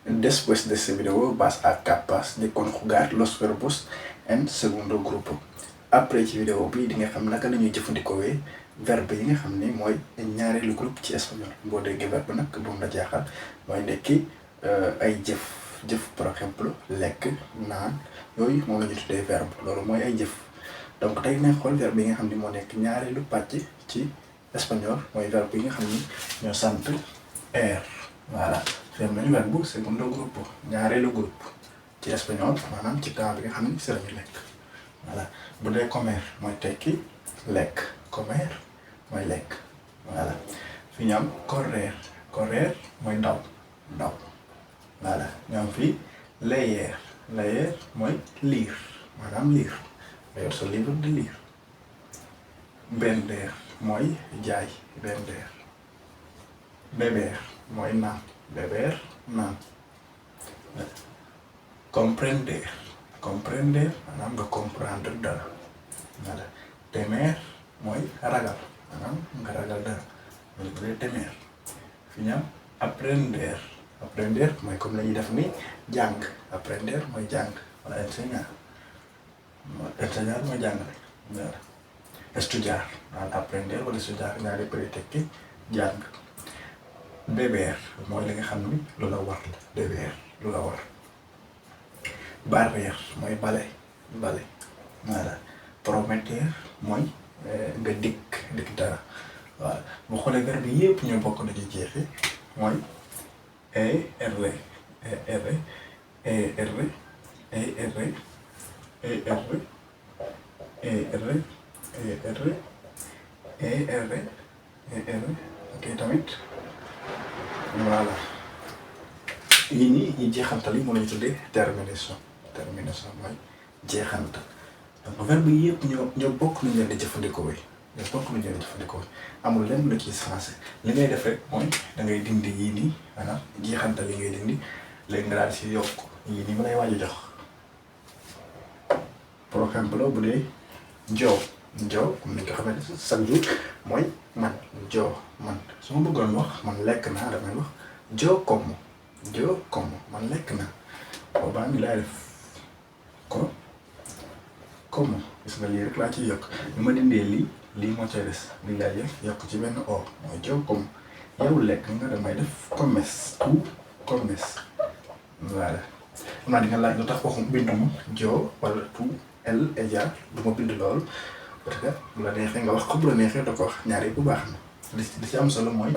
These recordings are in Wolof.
Después de este video vas a capaz de conjugar los verbos en segundo grupo. Après ci vidéo bi di nga xam naka la ñuy jëfandikoowee verbe yi nga xam ni mooy ñaareelu groupe ci espagnol. boo déggee verbe nag bu mu la jaaxal mooy nekki ay jëf par exemple lekk naan yooyu moom la ñu tuddee verbe loolu mooy ay jëf. donc tey nañ xool verbe yi nga xam ni moo nekk ñaareelu pàcc ci espagnol mooy verbe yi nga xam ni ñoo sant er. voilà seen nañu verbe segundo grupo ñaareelu groupe ci espagnol maanaam ci temps bi nga xam ni si lañu lekk. voilà bu dee comer mooy tekki lekk comer mooy lekk. voilà fi ñu am correr mooy daw. voilà ñu am fii leer mooy lire maanaam lire nga yor sa livre de lire. vender mooy jaay beber mooy naan naan. comprender maanaam nga comprendre dara. voilà temer mooy ragal maanaam nga ragal dara loolu bu dee temer. fi ñu am aprender mooy comme la ñuy def ni jàng aprender mooy jàng wala enseñar mooy jàngale. voilà estudiar maanaam aprender wala estudiar ñaari bëri tekki jàng. beber mooy li nga xam ni lu la war la beber lu la war. barrer mooy bale. voilà prometer mooy nga dikk dara. voilà bu xoolee verbe bi yëpp ñoo bokk nañu jeexee mooy ok tamit. voilà yii nii yi jeexantal yi moom la ñu tuddee terminaison mooy jeexantal. donc verbe yi yëpp ñoo bokk nañu leen di jëfandikoo amul lenn lu ciy sensé li ngay def rek mooy da ngay dindi yii nii maanaam jeexantal yi ngay dindi léegi nga daal si yokk yii nii ma lay waaj a jox. par exemple bu dee joo comme ni nga ko xamante chaque jour mooy man su ma bëggoon wax man lekk naa damay wax joo comme man lekk naa boobaa mi laay def ko comme gis nga lii rek laa ciy yokk bi ma dindee lii moo cay des lii laay yokk ci benn o mooy joo comme yow lekk nga damay def comes voilà xam naa di nga laaj lu tax waxum binduma joo wala tout el ella du ma bind loolu parce que bu la neexee nga wax ko bu la neexee da ko wax ñaar yi bu baax na li ci am solo mooy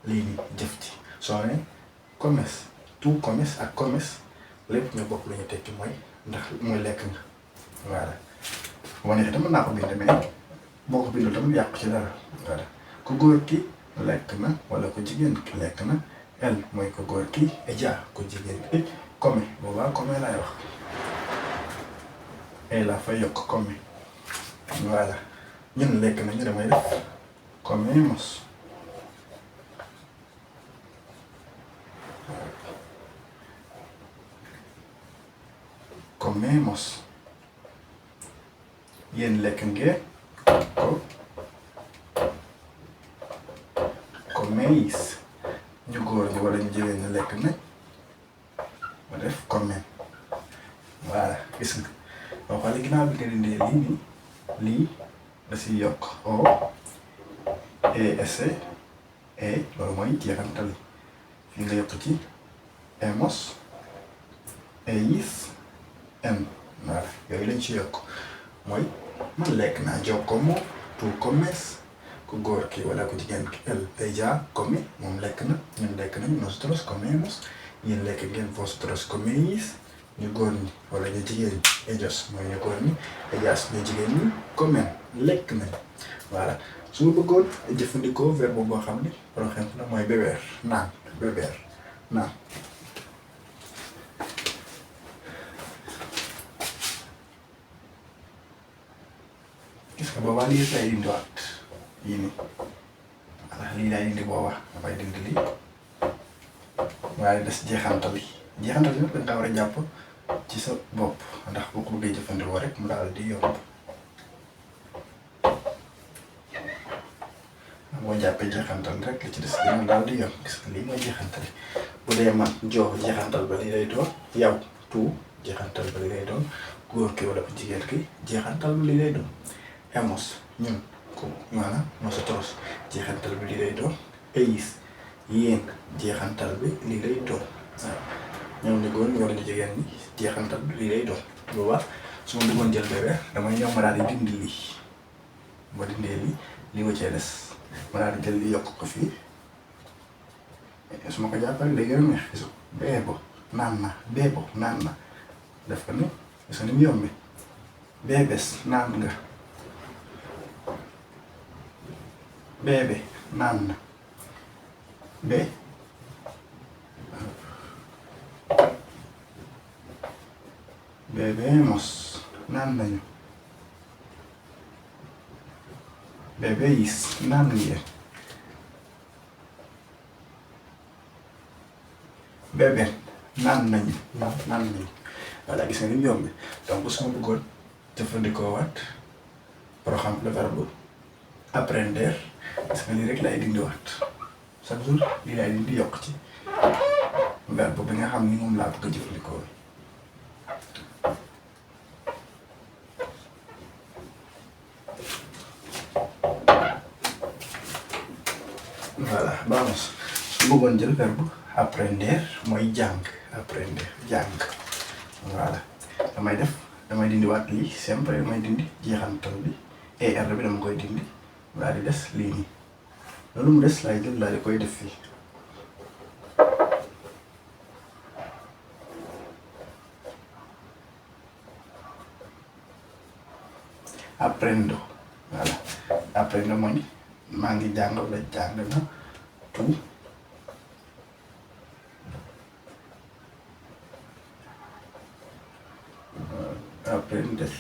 lii nii jëf ci soo ne comes tout comes ak comes lépp ñoo bokk lu ñu tekki mooy ndax mooy lekk nga. voilà bu ma neexee tamit naa ko bind mais boo ko bindul tamit yàqu ci dara. voilà ku góor ki lekk na wala ku jigéen ki lekk na el mooy ku góor ki ella ku jigéen ki come boobaa come laay wax la fa yokk come. voilà ñun lekk nañu damay def comemos yéen lekk ngeen ko coméis ñu góor ñi wala ñu jigéen ñi lekk nañ ma def comen. voilà gis nga boo xoolee ginnaaw bi nga dindee lii nii lii da si yokk o es loolu mooy jeexantal yi fii nga yokk ci hemos eis en. voilà yooyu lañ ci yokk mooy man lekk naa joo como tu comes ku góor ki wala ku jigéen ki ella come moom lekk na ñun lekk nañ nosotros comemos yéen lekk ngeen vosotros coméis ñu góor ñi wala ñu jigéen ñi ellos mooy ñu góor ñi ellas ñu jigéen ñi comen lekk nañ. voilà su ma bëggoon jëfandikoo verbe boo xam ni par exemple mooy beber naan gis nga boobaa lii lay dindiwaat yii nii voilà lii laay dindi boobaa dafay dindi lii waaye des jeexantal yi nag da nga war a jàpp ci sa bopp ndax boo ko bëggee jëfandikoo rek mu daal di yomb. moo jàppee jeexantal rek li ci des dina daal di yomb gis nga lii mooy jeexantal bu dee man joo jeexantal ba lii lay doon yow tout jeexantal ba lii lay doon góor ki wala ko jigéen ki jeexantal ba lii lay doon hemos ñun ko maanaam nosotros jeexantal bi lii lay doon ellos yéen jeexantal bi lii lay doon waaw ñoom ñu góor ñu wala ñu jigéen ñi jeexantal bi lii lay doon boobaa su ma bëggoon jël bébé damay ñëw ma daal di dindi lii ma dindee lii ma cee des ma daal di jël li yokk ko fii su ma ko jàppale day gën a neex gisu beebo naan na def ko ni gis nga ni mu yombi beebes naan nga beebe naan na bebemos naan nañu bebéis naan ngeen beben naan nañu voilà gis nga ni mu yombi donc su ma bëggoon jëfandikoo waat par exemple le verbe aprender gis nga lii rek laay dindiwaat chaque jour lii laay dindi yokk ci verbe bi nga xam ni moom laa bëgg a jëfandikoo voilà vamos su bëggoon jël verbe aprender mooy jàng aprender jàng voilà damay dindiwaat lii sempre damay dindi jeexantal bi er bi dama koy dindi daal di des lii nii loolu mu des laay jël daal di koy def fii aprendo voilà aprendo mooy maa ngi jàng wala jàng na tout aprendes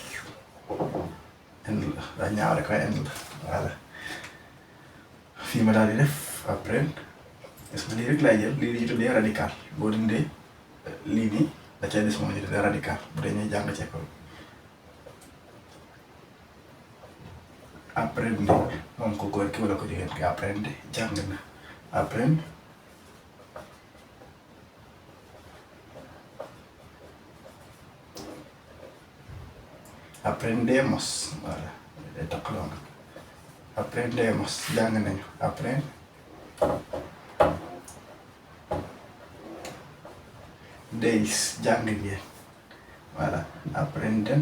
en la daa ñaaw rek waaye en la voilà fii ma daal di def apprendre est-ce que lii rek laay jël lii ñu tuddee radical boo dindee lii nii da cay des moom ñu tuddee radical bu dee ñuy jàng ci école aprende moom ko góor ki wala ko jigéen ki aprende jàng na aprende aprendemos voilà day taqaloo nag aprendemos jàng nañu aprende deis jàng ngeen voilà aprenden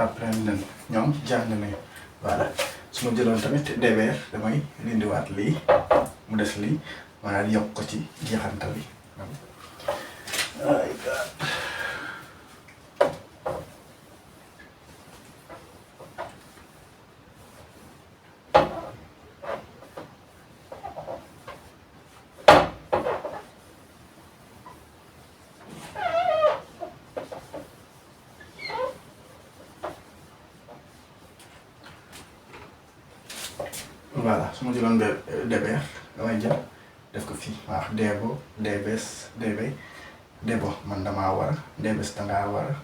aprenden ñoom jàng nañu voilà su ma jëloon tamit deber damay dindiwaat lii mu des lii maanaam yokk ko ci jeexantal bi ay God voilà su ma jëloon deber damay jël def ko fii waaw debo debes debe debo man damaa war a debes dangaa war a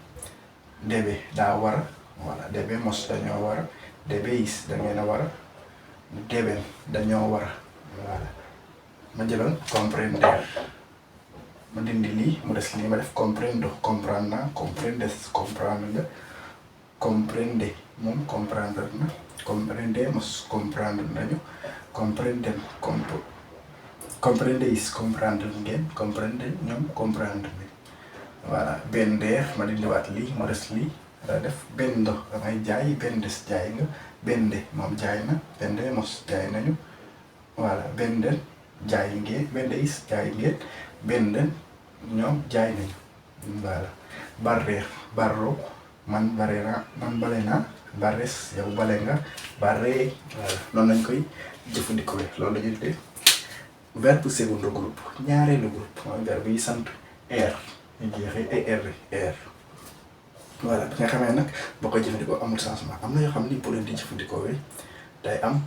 debe daa war a voilà debe mos dañoo war a debeis da ngeen a war a deben dañoo war a voilà ma jëloon comprender ma dindi lii mu des lii ma def comprendo comprendre naa comprendes comprendre nga comprende moom comprendre na comprendemos comprendre nañu comprenden comprendeis comprendre ngeen comprende ñoom comprendre nañu voilà bender ma dindiwaat lii mu des lii daa def bendo damay jaay bendes jaay nga bende moom jaay na bendemos jaay nañu voilà benden jaay ngeen bendeis jaay ngeen benden ñoom jaay nañu voilà barrer barro man bale naa bares yow bale nga bare voilà noonu lañ koy jëfandikoo loolu la ñuy tuddee verbe second groupe ñaareelu groupe mooy verbe yi sant er ñu jeexee er voilà bi nga xamee nag boo koy jëfandikoo amul changement am na yoo xam ni bu leen di jëfandikoo day am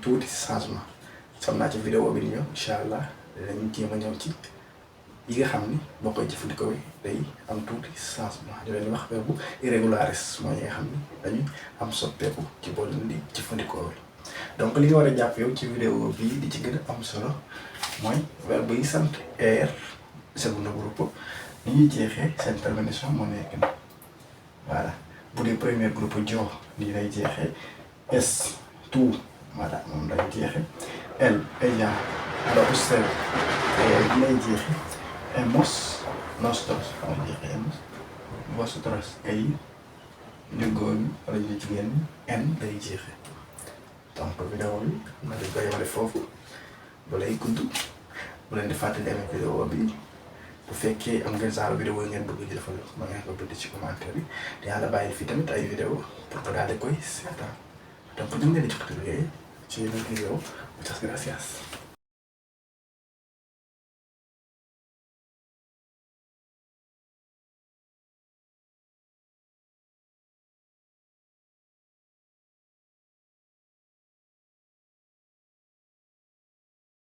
tuuti changement xam naa ci vidéo bi di ñëw incha allah dinañ jéem a ñëw ci yi nga xam ni boo koy jëfandikoo day am tuuti changement di leen wax verbe irregularis mooy yi nga xam ni dañuy am soppeeku ci boo leen di jëfandikoo. donc li nga war a jàpp yow ci vidéo bii di ci gën a am solo mooy verbe yi sant er segundo groupe ni ñuy jeexee seen terminaison moo nekk ni voilà bu dee premier groupe jo lii lay jeexee es tu voilà moom lay jeexee el ella ala usted li lay jeexee hemos nosotros mooy jeexee hemos vosotros ay ñu góor ñi wala ñu jigéen ñi en lay jeexee. donc vidéo bi na dañ ko yemale foofu ba lay gudd bu leen di fàttali amee vidéo bi bu fekkee am ngeen genre vidéo yi ngeen bëgg di defal ma ngeen ko bind ci commentaire bi dinaa la bàyyi fii tamit ay vidéo pour que daal di koy seetaan donc ñu ngi leen di jox ci yeneen vidéo muchas gracias.